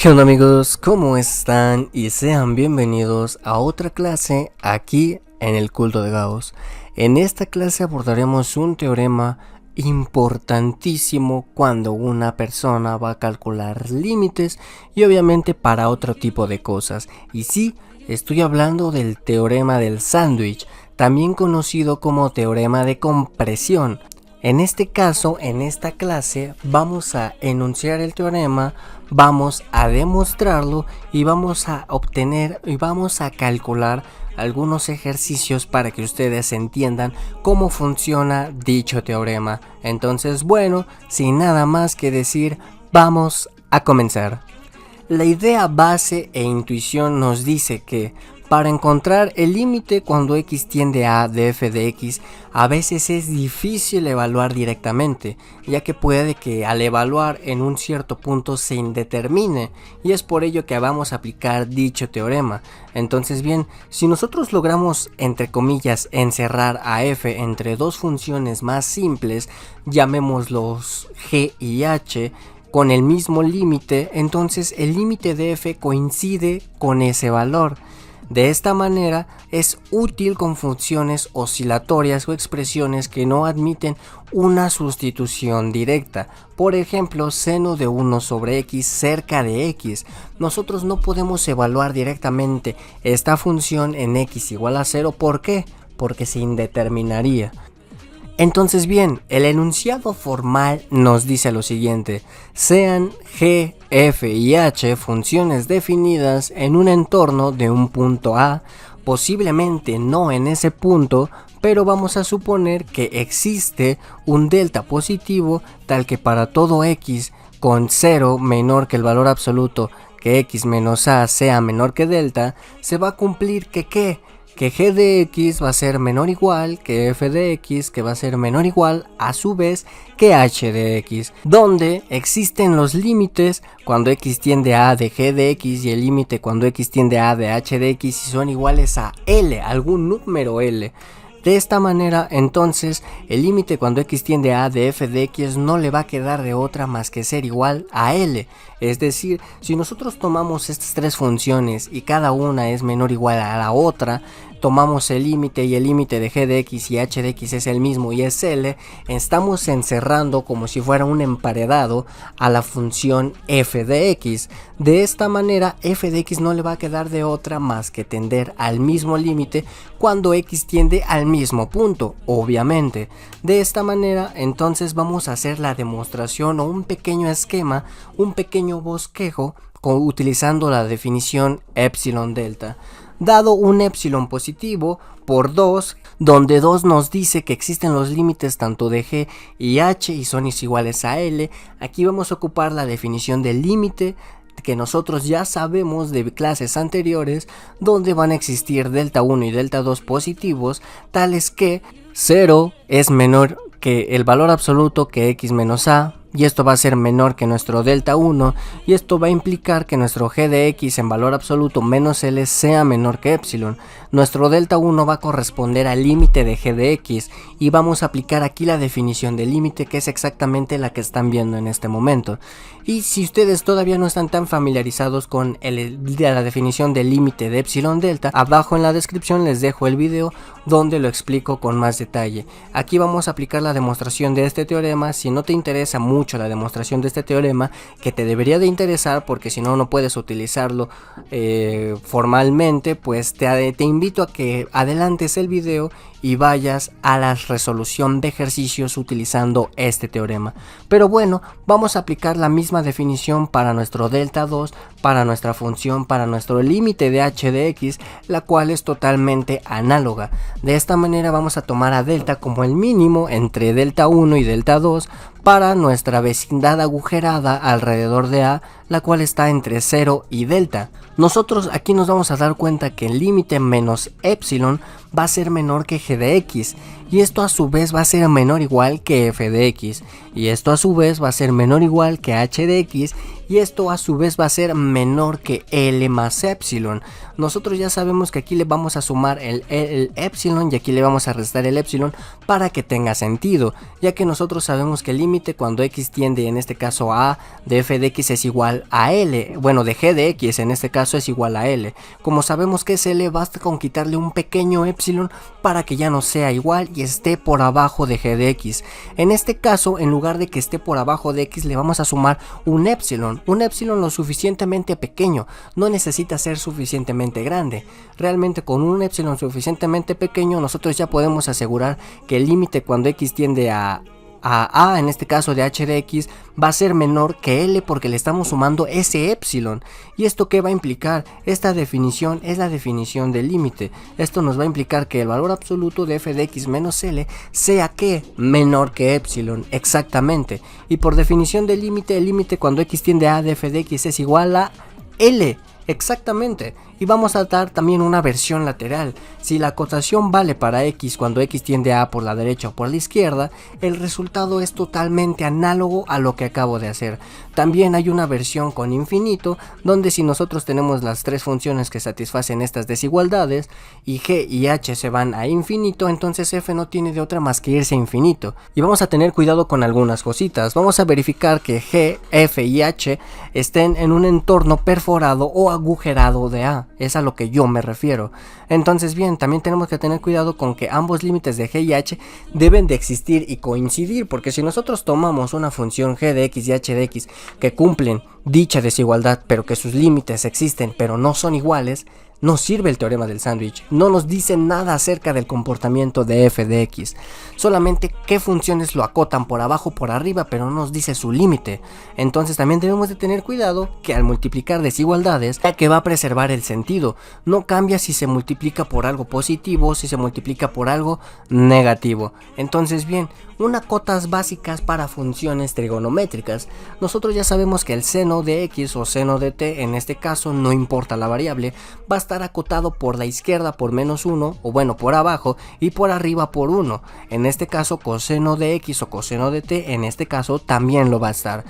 ¿Qué onda amigos? ¿Cómo están? Y sean bienvenidos a otra clase aquí en el culto de Gauss. En esta clase abordaremos un teorema importantísimo cuando una persona va a calcular límites y obviamente para otro tipo de cosas. Y sí, estoy hablando del teorema del sándwich, también conocido como teorema de compresión. En este caso, en esta clase, vamos a enunciar el teorema, vamos a demostrarlo y vamos a obtener y vamos a calcular algunos ejercicios para que ustedes entiendan cómo funciona dicho teorema. Entonces, bueno, sin nada más que decir, vamos a comenzar. La idea base e intuición nos dice que para encontrar el límite cuando x tiende a de f de x, a veces es difícil evaluar directamente, ya que puede que al evaluar en un cierto punto se indetermine, y es por ello que vamos a aplicar dicho teorema. Entonces bien, si nosotros logramos, entre comillas, encerrar a f entre dos funciones más simples, llamémoslos g y h, con el mismo límite, entonces el límite de f coincide con ese valor. De esta manera es útil con funciones oscilatorias o expresiones que no admiten una sustitución directa. Por ejemplo, seno de 1 sobre x cerca de x. Nosotros no podemos evaluar directamente esta función en x igual a 0. ¿Por qué? Porque se indeterminaría. Entonces bien, el enunciado formal nos dice lo siguiente: sean g, f y h funciones definidas en un entorno de un punto A, posiblemente no en ese punto, pero vamos a suponer que existe un delta positivo tal que para todo x con 0 menor que el valor absoluto que x menos a sea menor que delta, se va a cumplir que g de x va a ser menor o igual que f de x, que va a ser menor o igual a su vez que h de x, donde existen los límites cuando x tiende a de g de x y el límite cuando x tiende a de h de x y son iguales a L, algún número L. De esta manera, entonces, el límite cuando x tiende a de f de x no le va a quedar de otra más que ser igual a L. Es decir, si nosotros tomamos estas tres funciones y cada una es menor o igual a la otra, tomamos el límite y el límite de g de x y h de x es el mismo y es L, estamos encerrando como si fuera un emparedado a la función f de x. De esta manera, f de x no le va a quedar de otra más que tender al mismo límite cuando x tiende al mismo punto, obviamente. De esta manera, entonces vamos a hacer la demostración o un pequeño esquema, un pequeño bosquejo utilizando la definición epsilon delta. Dado un epsilon positivo por 2, donde 2 nos dice que existen los límites tanto de g y h y son iguales a L, aquí vamos a ocupar la definición del límite que nosotros ya sabemos de clases anteriores, donde van a existir delta 1 y delta 2 positivos, tales que 0 es menor que el valor absoluto que x menos a, y esto va a ser menor que nuestro delta 1, y esto va a implicar que nuestro g de x en valor absoluto menos L sea menor que epsilon. Nuestro delta 1 va a corresponder al límite de g de x, y vamos a aplicar aquí la definición del límite, que es exactamente la que están viendo en este momento. Y si ustedes todavía no están tan familiarizados con la definición del límite de epsilon delta, abajo en la descripción les dejo el video donde lo explico con más detalle. Aquí vamos a aplicar la demostración de este teorema. Si no te interesa mucho la demostración de este teorema, que te debería de interesar porque si no, no puedes utilizarlo formalmente, pues te invito a que adelantes el video y vayas a la resolución de ejercicios utilizando este teorema. Pero bueno, vamos a aplicar la misma definición para nuestro delta 2, para nuestra función, para nuestro límite de h de x, la cual es totalmente análoga. De esta manera vamos a tomar a delta como el mínimo entre delta 1 y delta 2 para nuestra vecindad agujerada alrededor de a, la cual está entre 0 y delta. Nosotros aquí nos vamos a dar cuenta que el límite menos epsilon va a ser menor que g de x, y esto a su vez va a ser menor o igual que f de x, y esto a su vez va a ser menor o igual que h de x, y esto a su vez va a ser menor que L más epsilon. Nosotros ya sabemos que aquí le vamos a sumar el epsilon y aquí le vamos a restar el epsilon para que tenga sentido, ya que nosotros sabemos que el límite cuando x tiende en este caso a A de f de x es igual a L, bueno, de g de x en este caso es igual a L. Como sabemos que es L, basta con quitarle un pequeño epsilon para que ya no sea igual y esté por abajo de g de x. En este caso, en lugar de que esté por abajo de x, le vamos a sumar un epsilon lo suficientemente pequeño, no necesita ser suficientemente grande. Realmente con un epsilon suficientemente pequeño nosotros ya podemos asegurar que el límite cuando x tiende a A, en este caso de h de x, va a ser menor que L porque le estamos sumando ese epsilon. ¿Y esto qué va a implicar? Esta definición es la definición del límite. Esto nos va a implicar que el valor absoluto de f de x menos L sea que menor que epsilon, exactamente. Y por definición del límite, el límite cuando x tiende a A de f de x es igual a L. Exactamente, y vamos a dar también una versión lateral. Si la acotación vale para x cuando x tiende a por la derecha o por la izquierda, el resultado es totalmente análogo a lo que acabo de hacer. También hay una versión con infinito, donde si nosotros tenemos las tres funciones que satisfacen estas desigualdades, y g y h se van a infinito, entonces f no tiene de otra más que irse a infinito. Y vamos a tener cuidado con algunas cositas. Vamos a verificar que g, f y h estén en un entorno perforado o agujerado de A, es a lo que yo me refiero. Entonces bien, también tenemos que tener cuidado con que ambos límites de g y h deben de existir y coincidir, porque si nosotros tomamos una función g de x y h de x que cumplen dicha desigualdad, pero que sus límites existen pero no son iguales, no sirve el teorema del sándwich, no nos dice nada acerca del comportamiento de f de x, solamente qué funciones lo acotan por abajo o por arriba, pero no nos dice su límite. Entonces también debemos de tener cuidado que al multiplicar desigualdades, ya que va a preservar el sentido, no cambia si se multiplica por algo positivo o si se multiplica por algo negativo. Entonces bien, unas cotas básicas para funciones trigonométricas. Nosotros ya sabemos que el seno de x o seno de t, en este caso no importa la variable, va a estar acotado por la izquierda por menos 1, o bueno, por abajo, y por arriba por 1. En este caso coseno de x o coseno de t, en este caso también lo va a estar.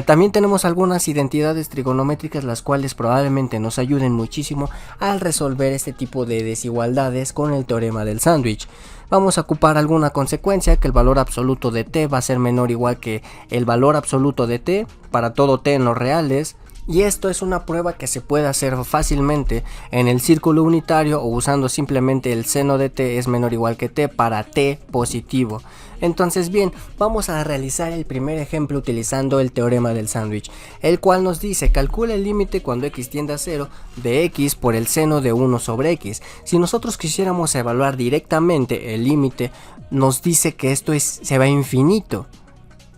También tenemos algunas identidades trigonométricas las cuales probablemente nos ayuden muchísimo al resolver este tipo de desigualdades con el teorema del sándwich. Vamos a ocupar alguna consecuencia, que el valor absoluto de t va a ser menor o igual que el valor absoluto de t para todo t en los reales. Y esto es una prueba que se puede hacer fácilmente en el círculo unitario o usando simplemente el seno de t es menor o igual que t para t positivo. Entonces bien, vamos a realizar el primer ejemplo utilizando el teorema del sándwich, el cual nos dice: calcula el límite cuando x tiende a 0 de x por el seno de 1 sobre x. Si nosotros quisiéramos evaluar directamente el límite, nos dice que esto se va a infinito.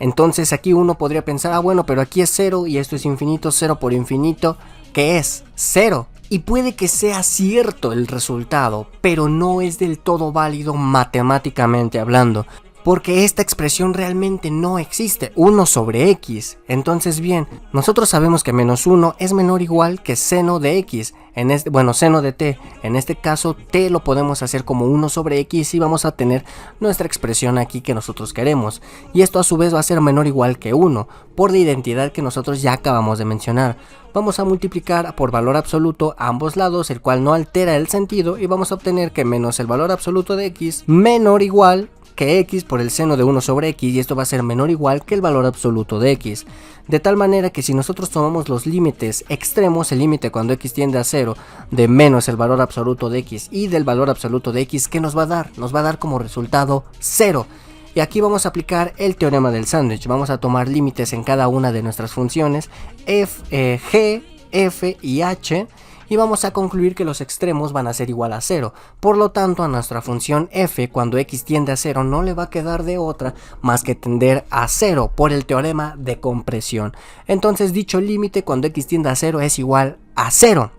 Entonces aquí uno podría pensar, bueno, pero aquí es 0 y esto es infinito, 0 por infinito, ¿qué es? 0. Y puede que sea cierto el resultado, pero no es del todo válido matemáticamente hablando, porque esta expresión realmente no existe, 1 sobre x. Entonces bien, nosotros sabemos que menos 1 es menor o igual que seno de x, seno de t. En este caso t lo podemos hacer como 1 sobre x y vamos a tener nuestra expresión aquí que nosotros queremos. Y esto a su vez va a ser menor o igual que 1, por la identidad que nosotros ya acabamos de mencionar. Vamos a multiplicar por valor absoluto a ambos lados, el cual no altera el sentido, y vamos a obtener que menos el valor absoluto de x menor o igual que x por el seno de 1 sobre x, y esto va a ser menor o igual que el valor absoluto de x. De tal manera que si nosotros tomamos los límites extremos, el límite cuando x tiende a 0 de menos el valor absoluto de x y del valor absoluto de x, ¿qué nos va a dar? Nos va a dar como resultado 0. Y aquí vamos a aplicar el teorema del sándwich. Vamos a tomar límites en cada una de nuestras funciones g, f y h, y vamos a concluir que los extremos van a ser igual a 0. Por lo tanto, a nuestra función f cuando x tiende a 0 no le va a quedar de otra más que tender a 0 por el teorema de compresión. Entonces dicho límite cuando x tiende a 0 es igual a 0.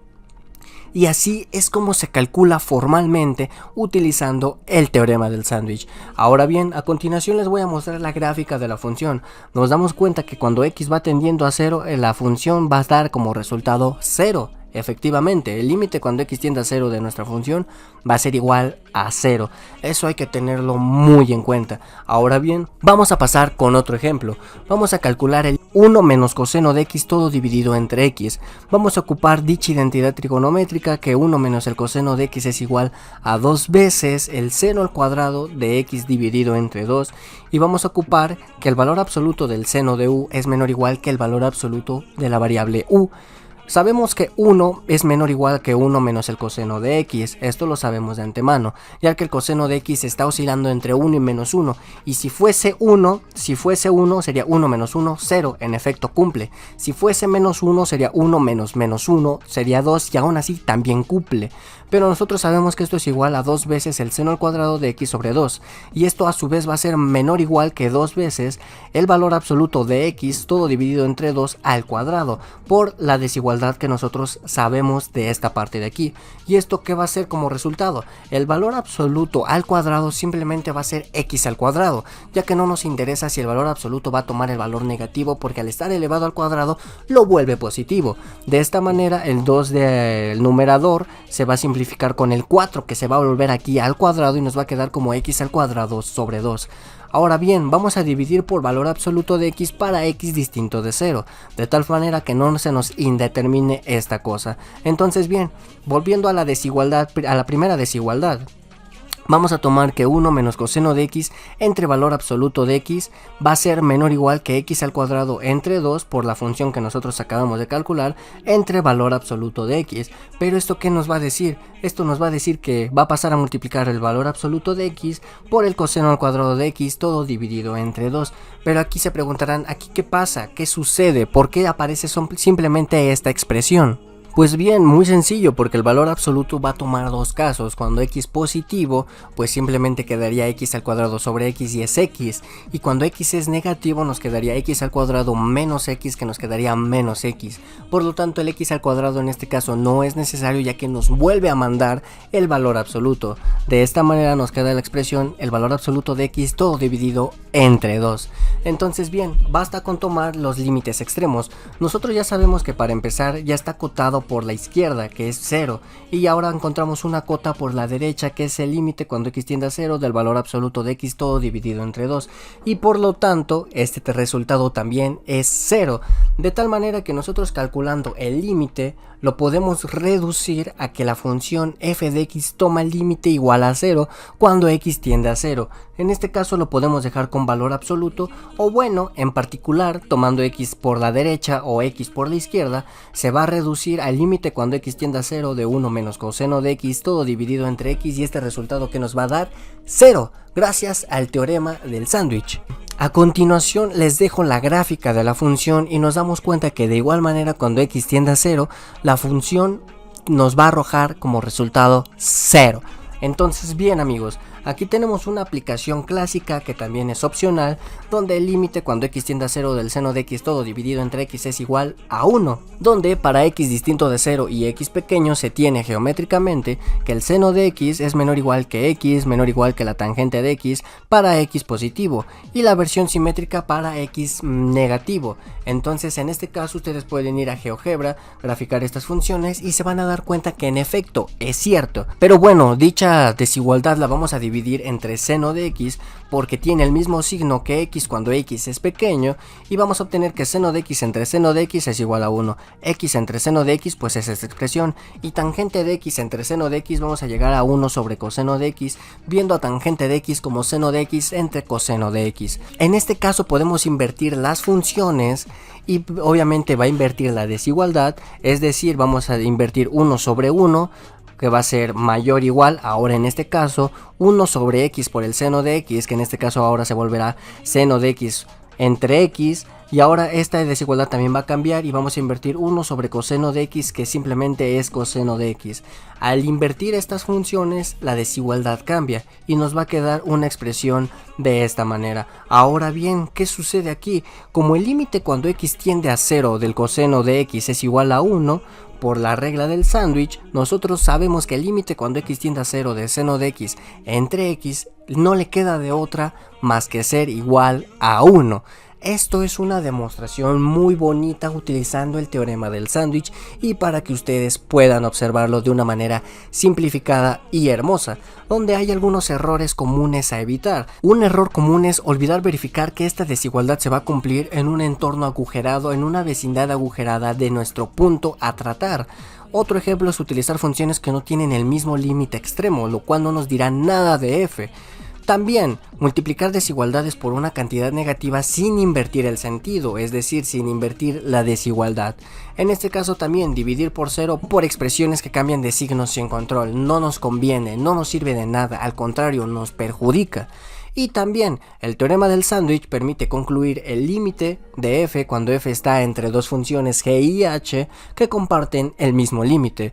Y así es como se calcula formalmente utilizando el teorema del sándwich. Ahora bien, a continuación les voy a mostrar la gráfica de la función. Nos damos cuenta que cuando x va tendiendo a 0, la función va a dar como resultado 0. Efectivamente, el límite cuando x tiende a 0 de nuestra función va a ser igual a 0. Eso hay que tenerlo muy en cuenta. Ahora bien, vamos a pasar con otro ejemplo. Vamos a calcular el 1 menos coseno de x todo dividido entre x. Vamos a ocupar dicha identidad trigonométrica que 1 menos el coseno de x es igual a 2 veces el seno al cuadrado de x dividido entre 2. Y vamos a ocupar que el valor absoluto del seno de u es menor o igual que el valor absoluto de la variable u. Sabemos que 1 es menor o igual que 1 menos el coseno de x, esto lo sabemos de antemano, ya que el coseno de x está oscilando entre 1 y menos 1, y si fuese 1 sería 1 menos 1, 0, en efecto cumple. Si fuese menos 1 sería 1 menos menos 1, sería 2 y aún así también cumple. Pero nosotros sabemos que esto es igual a 2 veces el seno al cuadrado de x sobre 2, y esto a su vez va a ser menor o igual que 2 veces el valor absoluto de x todo dividido entre 2 al cuadrado, por la desigualdad que nosotros sabemos de esta parte de aquí. ¿Y esto qué va a ser como resultado? El valor absoluto al cuadrado simplemente va a ser x al cuadrado, ya que no nos interesa si el valor absoluto va a tomar el valor negativo, porque al estar elevado al cuadrado lo vuelve positivo. De esta manera el 2 del numerador se va a simplificar con el 4, que se va a volver aquí al cuadrado y nos va a quedar como x al cuadrado sobre 2. Ahora bien, vamos a dividir por valor absoluto de x para x distinto de 0, de tal manera que no se nos indetermine esta cosa. Entonces bien, volviendo a la desigualdad, a la primera desigualdad, vamos a tomar que 1 menos coseno de x entre valor absoluto de x va a ser menor o igual que x al cuadrado entre 2 por la función que nosotros acabamos de calcular entre valor absoluto de x. Pero ¿esto qué nos va a decir? Esto nos va a decir que va a pasar a multiplicar el valor absoluto de x por el coseno al cuadrado de x todo dividido entre 2. Pero aquí se preguntarán, ¿aquí qué pasa? ¿Qué sucede? ¿Por qué aparece simplemente esta expresión? Pues bien, muy sencillo, porque el valor absoluto va a tomar dos casos. Cuando x positivo, pues simplemente quedaría x al cuadrado sobre x y es x. Y cuando x es negativo, nos quedaría x al cuadrado menos x, que nos quedaría menos x. Por lo tanto, el x al cuadrado en este caso no es necesario, ya que nos vuelve a mandar el valor absoluto. De esta manera nos queda la expresión el valor absoluto de x todo dividido entre 2. Entonces bien, basta con tomar los límites extremos. Nosotros ya sabemos que para empezar ya está acotado por la izquierda, que es 0, y ahora encontramos una cota por la derecha, que es el límite cuando x tiende a 0 del valor absoluto de x todo dividido entre 2, y por lo tanto este resultado también es 0, de tal manera que nosotros calculando el límite lo podemos reducir a que la función f de x toma el límite igual a 0 cuando x tiende a 0. En este caso lo podemos dejar con valor absoluto, o bueno, en particular tomando x por la derecha o x por la izquierda, se va a reducir al límite cuando x tiende a 0 de 1 menos coseno de x todo dividido entre x, y este resultado que nos va a dar 0, gracias al teorema del sándwich. A continuación les dejo la gráfica de la función y nos damos cuenta que de igual manera cuando x tiende a 0, la función nos va a arrojar como resultado 0. Entonces bien amigos, aquí tenemos una aplicación clásica que también es opcional, donde el límite cuando x tiende a 0 del seno de x todo dividido entre x es igual a 1, donde para x distinto de 0 y x pequeño se tiene geométricamente que el seno de x es menor o igual que x, menor o igual que la tangente de x para x positivo, y la versión simétrica para x negativo. Entonces en este caso ustedes pueden ir a GeoGebra, graficar estas funciones y se van a dar cuenta que en efecto es cierto. Pero bueno, dicha desigualdad la vamos a dividir entre seno de x porque tiene el mismo signo que x cuando x es pequeño, y vamos a obtener que seno de x entre seno de x es igual a 1. X entre seno de x pues es esta expresión, y tangente de x entre seno de x vamos a llegar a 1 sobre coseno de x, viendo a tangente de x como seno de x entre coseno de x. En este caso podemos invertir las funciones y obviamente va a invertir la desigualdad, es decir, vamos a invertir 1 sobre 1, que va a ser mayor o igual, ahora en este caso, 1 sobre x por el seno de x, que en este caso ahora se volverá seno de x entre x, y ahora esta desigualdad también va a cambiar y vamos a invertir 1 sobre coseno de x, que simplemente es coseno de x. Al invertir estas funciones, la desigualdad cambia y nos va a quedar una expresión de esta manera. Ahora bien, ¿qué sucede aquí? Como el límite cuando x tiende a 0 del coseno de x es igual a 1, por la regla del sándwich, nosotros sabemos que el límite cuando x tiende a 0 de seno de x entre x no le queda de otra más que ser igual a 1. Esto es una demostración muy bonita utilizando el teorema del sándwich y para que ustedes puedan observarlo de una manera simplificada y hermosa, donde hay algunos errores comunes a evitar. Un error común es olvidar verificar que esta desigualdad se va a cumplir en un entorno agujerado, en una vecindad agujerada de nuestro punto a tratar. Otro ejemplo es utilizar funciones que no tienen el mismo límite extremo, lo cual no nos dirá nada de f. También, multiplicar desigualdades por una cantidad negativa sin invertir el sentido, es decir, sin invertir la desigualdad. En este caso también, dividir por cero por expresiones que cambian de signos sin control. No nos conviene, no nos sirve de nada, al contrario, nos perjudica. Y también, el teorema del sándwich permite concluir el límite de f cuando f está entre dos funciones g y h que comparten el mismo límite.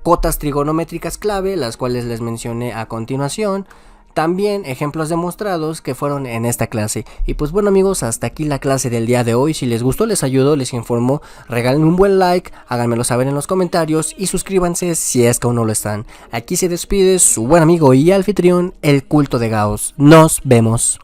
Cotas trigonométricas clave, las cuales les mencioné a continuación. También ejemplos demostrados que fueron en esta clase. Y pues bueno amigos, hasta aquí la clase del día de hoy. Si les gustó, les ayudó, les informó, regalen un buen like, háganmelo saber en los comentarios y suscríbanse si es que aún no lo están. Aquí se despide su buen amigo y anfitrión, el Culto de Gauss. Nos vemos.